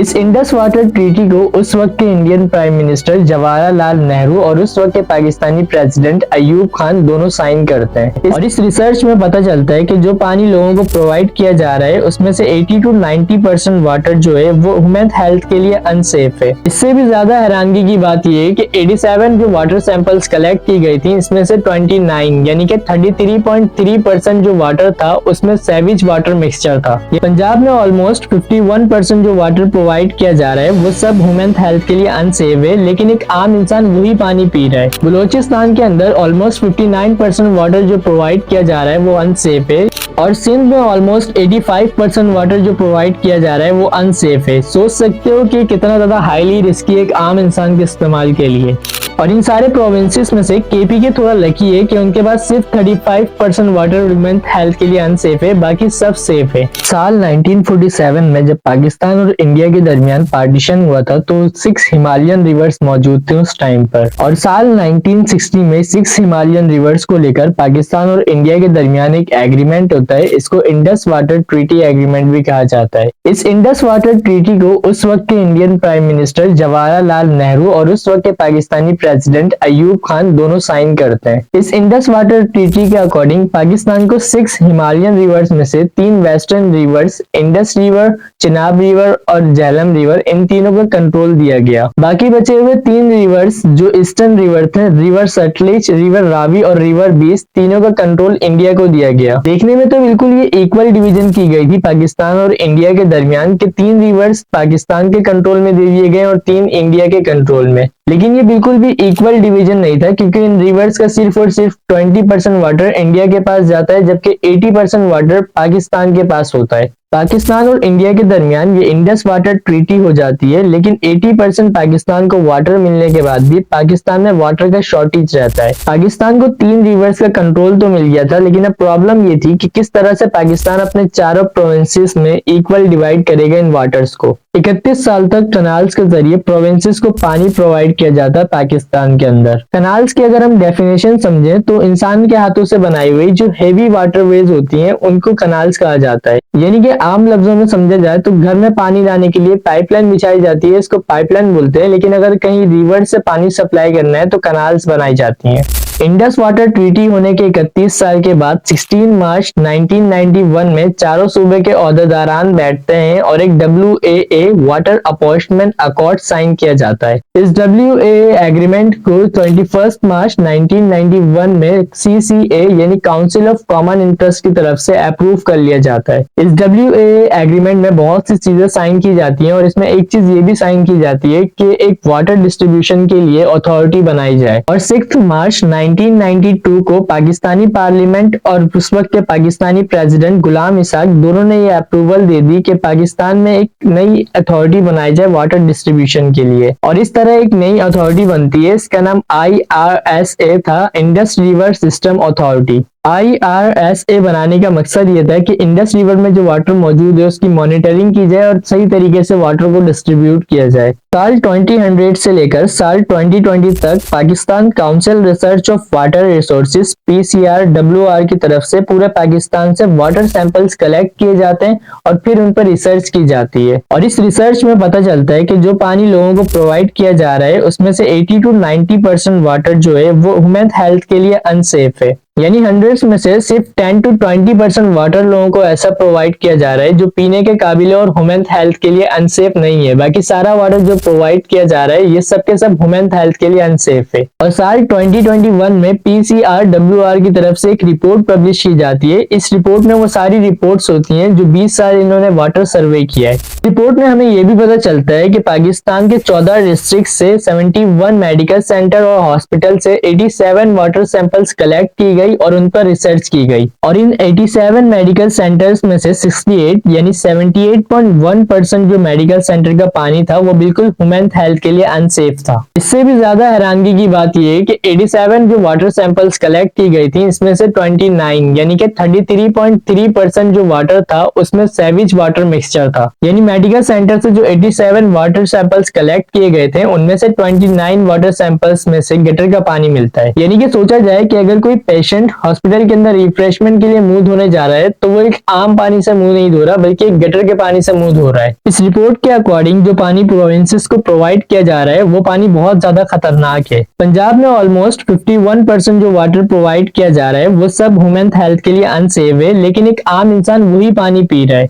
इस Indus water treaty को उस वक्त के Indian prime minister Jawaharlal Nehru और उस वक्त के पाकिस्तानी प्रेसिडेंट अयूब खान दोनों साइन करते हैं। और इस रिसर्च में पता चलता है कि जो पानी लोगों को प्रोवाइड किया जा रहा है उसमें से 80 to 90% वाटर जो है वो ह्यूमन हेल्थ के लिए अनसेफ है। इससे भी ज्यादा हैरानगी की बात यह है कि 87 जो वाटर सैंपल्स कलेक्ट की गई थी, इसमें से 29 यानी कि 33.3% जो वाटर था उसमें सेविज वाटर मिक्सचर था। पंजाब में ऑलमोस्ट 51% जो वाटर प्रोवाइड किया जा रहा है वो सब ह्यूमन हेल्थ के लिए अनसेफ है, लेकिन एक आम इंसान वही पानी पी रहा है। बलूचिस्तान के अंदर ऑलमोस्ट 59% वाटर जो प्रोवाइड किया जा रहा है वो अनसेफ है और सिंध में ऑलमोस्ट 85% वाटर जो प्रोवाइड किया जा रहा है वो अनसेफ है। सोच सकते हो कि कितना ज्यादा हाईली रिस्की एक आम इंसान के इस्तेमाल के लिए। और इन सारे प्रोविंसेस में से केपी के थोड़ा लकी है कि उनके पास सिर्फ 35% वाटर ह्यूमन हेल्थ के लिए अनसेफ है, बाकी सब सेफ है। साल 1947 में जब पाकिस्तान और इंडिया के दरमियान पार्टीशन हुआ था तो 6 हिमालयन रिवर्स मौजूद थे उस टाइम पर। और साल 1960 में 6 हिमालयन रिवर्स को लेकर पाकिस्तान और इंडिया के दरमियान एक एग्रीमेंट होता है। इसको इंडस वाटर ट्रीटी एग्रीमेंट भी कहा जाता है। इस इंडस वाटर ट्रीटी को उस वक्त के Indian prime minister Jawaharlal Nehru और उस वक्त के पाकिस्तानी प्रेसिडेंट अयूब खान दोनों साइन करते हैं। इस इंडस वाटर ट्रीटी के अकॉर्डिंग पाकिस्तान को 6 हिमालयन रिवर्स में से 3 western rivers Indus river, Chenab river और झेलम रिवर, इन तीनों का कंट्रोल दिया गया। बाकी बचे हुए 3 रिवर्स जो ईस्टर्न रिवर थे, रिवर सतलुज, रिवर रावी और रिवर बीस, तीनों का कंट्रोल इंडिया को दिया गया। देखने में तो बिल्कुल ये इक्वल डिवीजन की गई थी पाकिस्तान और इंडिया के दरमियान कि 3 रिवर्स पाकिस्तान के कंट्रोल में दे दिए गए और 3 इंडिया के कंट्रोल में, लेकिन ये बिल्कुल भी इक्वल डिवीजन नहीं था क्योंकि इन रिवर्स का सिर्फ और सिर्फ 20% वाटर इंडिया के पास जाता है जबकि 80% वाटर पाकिस्तान के पास होता है। पाकिस्तान और इंडिया के दरमियान ये इंडस वाटर ट्रीटी हो जाती है, लेकिन 80% पाकिस्तान को वाटर मिलने के बाद भी पाकिस्तान में वाटर का शॉर्टेज रहता है। पाकिस्तान को 3 रिवर्स का कंट्रोल तो मिल गया था, लेकिन अब प्रॉब्लम ये थी कि किस तरह से पाकिस्तान अपने चारों प्रोविंसेस में इक्वल डिवाइड करेगा इन वाटर्स को। 31 साल तक कनाल्स के जरिए प्रोविंसेस को पानी प्रोवाइड किया जाता है पाकिस्तान के अंदर। कनाल्स की अगर हम डेफिनेशन समझें तो इंसान के हाथों से बनाई हुई जो हेवी वाटरवेज होती हैं उनको कनाल्स कहा जाता है। यानी कि आम लफ्जों में समझा जाए तो घर में पानी लाने के लिए पाइपलाइन बिछाई जाती है, इसको पाइपलाइन बोलते हैं, लेकिन अगर कहीं रिवर से पानी सप्लाई करना है तो कनाल्स बनाई जाती हैं। इंडस वाटर ट्रीटी होने के 31 साल के बाद 16 मार्च 1991 में चारों सूबे के ओहदेदारान बैठते हैं और एक WAA वाटर अपॉर्चमेंट अकॉर्ड साइन किया जाता है। इस WAA एग्रीमेंट को 21 मार्च 1991 में CCA यानी काउंसिल ऑफ कॉमन इंटरेस्ट की तरफ से अप्रूव कर लिया जाता है। इस WAA एग्रीमेंट में बहुत सी चीजें साइन की जाती हैं और इसमें एक चीज ये भी साइन की जाती है कि एक वाटर डिस्ट्रीब्यूशन के लिए अथॉरिटी बनाई जाए। और 6 मार्च 1992 को पाकिस्तानी पार्लियामेंट और उस वक्त के पाकिस्तानी प्रेसिडेंट गुलाम इसाक दोनों ने ये अप्रूवल दे दी कि पाकिस्तान में एक नई अथॉरिटी बनाई जाए वाटर डिस्ट्रीब्यूशन के लिए। और इस तरह एक नई अथॉरिटी बनती है, इसका नाम IRSA था, Indus river system authority. IRSA बनाने का मकसद ये था कि इंडस रिवर में जो वाटर मौजूद है उसकी मॉनिटरिंग की जाए और सही तरीके से वाटर को डिस्ट्रीब्यूट किया जाए। साल 2000 से लेकर साल 2020 तक Pakistan council research of water resources PCRWR की तरफ से पूरे पाकिस्तान से वाटर सैंपल्स कलेक्ट किए जाते हैं और फिर उन पर रिसर्च की जाती है। और इस रिसर्च में पता चलता है कि जो पानी लोगों को प्रोवाइड किया जा रहा है उसमें से 80 to 90% वाटर जो है वो ह्यूमन हेल्थ के लिए अनसेफ है। यानी 100 में से सिर्फ 10 to 20% वाटर लोगों को ऐसा प्रोवाइड किया जा रहा है जो पीने के काबिल और ह्यूमन हेल्थ के लिए अनसेफ नहीं है। बाकी सारा वाटर जो प्रोवाइड किया जा रहा है ये सब के सब ह्यूमन हेल्थ के लिए अनसेफ है। और साल 2021 में PCRWR की तरफ से एक रिपोर्ट पब्लिश की जाती है। इस रिपोर्ट में वो सारी रिपोर्ट्स होती हैं जो 20 साल इन्होंने वाटर सर्वे किया है। रिपोर्ट में हमें ये भी पता चलता है कि पाकिस्तान के 14 डिस्ट्रिक्ट से 71 मेडिकल सेंटर और हॉस्पिटल से 87 वाटर सैंपल्स कलेक्ट की गई और उन पर रिसर्च की गई। और इन 87 मेडिकल सेंटर्स में से 68 यानी 78.1% जो मेडिकल सेंटर का पानी था वो बिल्कुल ह्यूमन हेल्थ के लिए अनसेफ था। इससे भी ज्यादा हैरानगी की बात यह है कि 87 जो वाटर सैंपल्स कलेक्ट की गई थी इसमें से 29 यानी कि 33.3% जो वाटर था उसमें सेविज वाटर मिक्सचर था। यानी मेडिकल सेंटर से जो 87 वाटर सैंपल्स कलेक्ट किए गए थे उनमें से 29 वाटर सैंपल्स में से गटर का पानी मिलता है। यानी कि सोचा जाए कि अगर कोई पेशेंट पेशेंट हॉस्पिटल के अंदर रिफ्रेशमेंट के लिए मुंह धोने जा रहा है तो वो एक आम पानी से मुंह नहीं धो रहा बल्कि एक गटर के पानी से मुंह धो रहा है। इस रिपोर्ट के अकॉर्डिंग जो पानी प्रोविंसेस को प्रोवाइड किया जा रहा है वो पानी बहुत ज्यादा खतरनाक है। पंजाब में ऑलमोस्ट 51% जो वाटर प्रोवाइड किया जा रहा है वो सब ह्यूमन हेल्थ के लिए अनसेफ है, लेकिन एक आम इंसान वही पानी पी रहा है।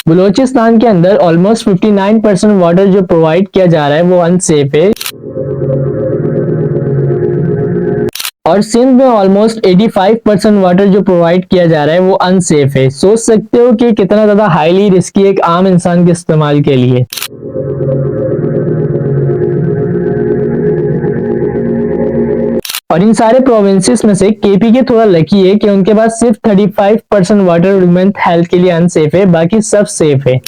बलूचिस्तान के अंदर ऑलमोस्ट 59% वाटर जो प्रोवाइड किया जा रहा है वो अनसेफ है और सिंध में ऑलमोस्ट 85% वाटर जो प्रोवाइड किया जा रहा है वो अनसेफ है। सोच सकते हो कि कितना ज्यादा हाईली रिस्की एक आम इंसान के इस्तेमाल के लिए। और इन सारे प्रोविंसेस में से केपी के थोड़ा लकी है कि उनके पास सिर्फ 35% वाटर ह्यूमन हेल्थ के लिए अनसेफ है, बाकी सब सेफ है।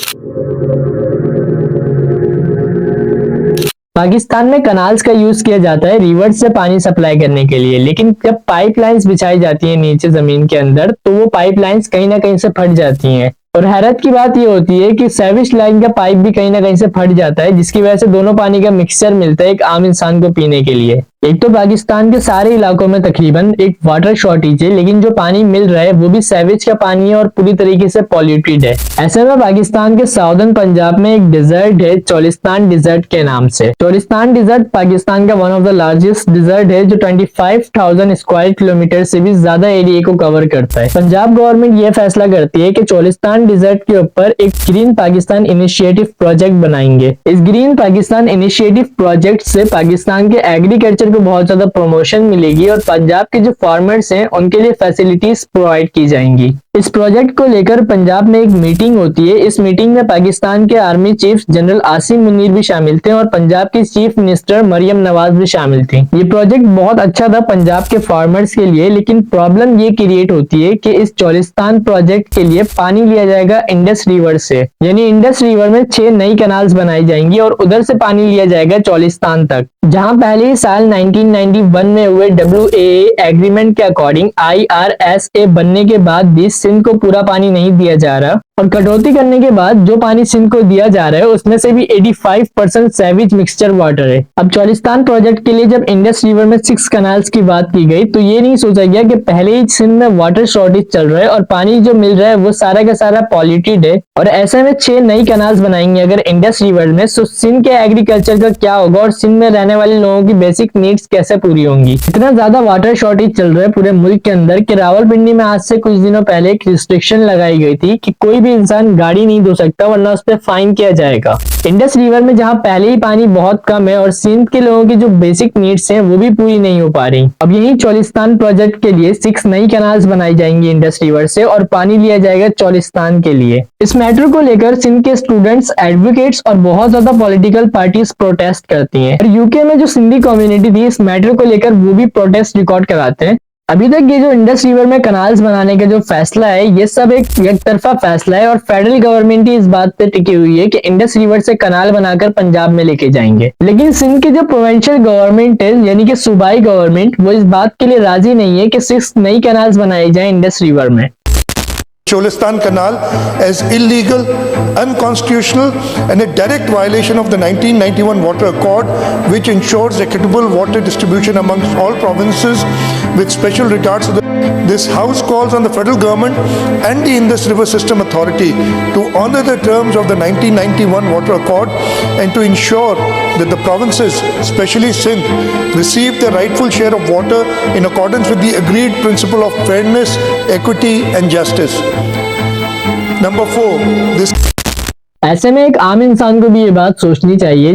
पाकिस्तान में कनाल्स का यूज किया जाता है रिवर्स से पानी सप्लाई करने के लिए, लेकिन जब पाइपलाइंस बिछाई जाती है नीचे जमीन के अंदर तो वो पाइपलाइंस कहीं ना कहीं से फट जाती हैं। और हैरत की बात ये होती है कि सेविज लाइन का पाइप भी कहीं ना कहीं से फट जाता है, जिसकी वजह से दोनों पानी का मिक्सचर मिलता है एक आम इंसान को पीने के लिए। एक तो पाकिस्तान के सारे इलाकों में तकरीबन एक वाटर शॉर्टेज है, लेकिन जो पानी मिल रहा है वो भी सेवेज का पानी है और पूरी तरीके से पॉल्यूटेड है। ऐसे में पाकिस्तान के साउदर्न पंजाब में एक डिजर्ट है चोलिस्तान डिजर्ट के नाम से। चोलिस्तान डिजर्ट पाकिस्तान का one of the largest desert है जो 25,000 स्क्वायर किलोमीटर से भी ज्यादा एरिया को कवर करता है। पंजाब गवर्नमेंट ये फैसला करती है कि चोलिस्तान डिजर्ट के ऊपर एक ग्रीन पाकिस्तान इनिशिएटिव प्रोजेक्ट बनाएंगे। इस ग्रीन पाकिस्तान इनिशिएटिव प्रोजेक्ट से पाकिस्तान के एग्रीकल्चर को बहुत ज्यादा प्रमोशन मिलेगी और पंजाब के जो फार्मर्स हैं उनके लिए फैसिलिटीज प्रोवाइड की जाएंगी। इस प्रोजेक्ट को लेकर पंजाब में एक मीटिंग होती है। इस मीटिंग में पाकिस्तान के army chief general Asim Munir भी शामिल थे और पंजाब की चीफ मिनिस्टर मरियम नवाज भी शामिल थी। ये प्रोजेक्ट बहुत अच्छा था पंजाब के फार्मर्स के लिए, लेकिन प्रॉब्लम ये क्रिएट होती है कि इस चोलिस्तान प्रोजेक्ट के लिए पानी लिया जाएगा इंडस रिवर से, यानी इंडस रिवर में 6 नई कैनाल्स बनाई जाएंगी और उधर से पानी लिया जाएगा चोलिस्तान तक। जहां पहले ही साल 1991 में हुए WAA एग्रीमेंट के अकॉर्डिंग IRSA बनने के बाद भी सिंध को पूरा पानी नहीं दिया जा रहा और कटौती करने के बाद जो पानी सिंध को दिया जा रहा है उसमें से भी 85% सेविज मिक्सचर वाटर है। अब चोलिस्तान प्रोजेक्ट के लिए जब इंडस रिवर में 6 कैनाल्स की बात की गई तो ये नहीं सोचा गया कि पहले ही सिंध में वाटर शॉर्टेज चल रहा है और पानी जो मिल रहा है वो सारा का सारा पॉल्यूटेड है और ऐसे में 6 नई कैनाल्स बनाएंगे अगर इंडस रिवर में, तो सिंध के एग्रीकल्चर का क्या होगा और सिंध में रहने वाले लोगों की बेसिक नीड्स कैसे पूरी होंगी। इतना ज्यादा वाटर शॉर्टेज चल रहा है पूरे मुल्क के अंदर कि रावलपिंडी में आज से कुछ दिनों पहले एक रिस्ट्रिक्शन लगाई गई थी कि कोई भी इंसान गाड़ी नहीं धो सकता वरना उस पर फाइन किया जाएगा। इंडस रिवर में जहां पहले ही पानी बहुत कम है और सिंध के लोगों की जो बेसिक नीड्स हैं वो भी पूरी नहीं हो पा रही। अब यही चोलिस्तान प्रोजेक्ट के लिए 6 नई कैनाल्स बनाई जाएंगी इंडस रिवर से और पानी लिया जाएगा चोलिस्तान के लिए। इस मैटर को लेकर सिंध के स्टूडेंट्स, एडवोकेट्स और बहुत ज्यादा पॉलिटिकल पार्टीज प्रोटेस्ट करती हैं और यूके में जो सिंधी कम्युनिटी थी इस मैटर को लेकर वो भी प्रोटेस्ट रिकॉर्ड कराते हैं। अभी तक ये जो इंडस रिवर में कैनाल्स बनाने का जो फैसला है ये सब एक तरफा फैसला है और फेडरल गवर्नमेंट ही इस बात पे टिकी हुई है कि इंडस रिवर से कैनाल बनाकर पंजाब में लेके जाएंगे, लेकिन सिंध की जो प्रोविंशियल गवर्नमेंट है यानी कि सूबाई गवर्नमेंट वो इस बात के लिए राजी नहीं है कि 6 नई कैनाल्स बनाई जाए इंडस रिवर में। Cholistan Canal as illegal, unconstitutional and a direct violation of the 1991 Water Accord, which ensures equitable water distribution amongst all provinces with special regards to this House calls on the federal government and the Indus River System Authority to honor the terms of the 1991 Water Accord and to ensure that the provinces, especially Sindh, receive their rightful share of water in accordance with the agreed principle of fairness, equity and justice. Number 4, this ऐसे में एक आम इंसान को भी ये बात सोचनी चाहिए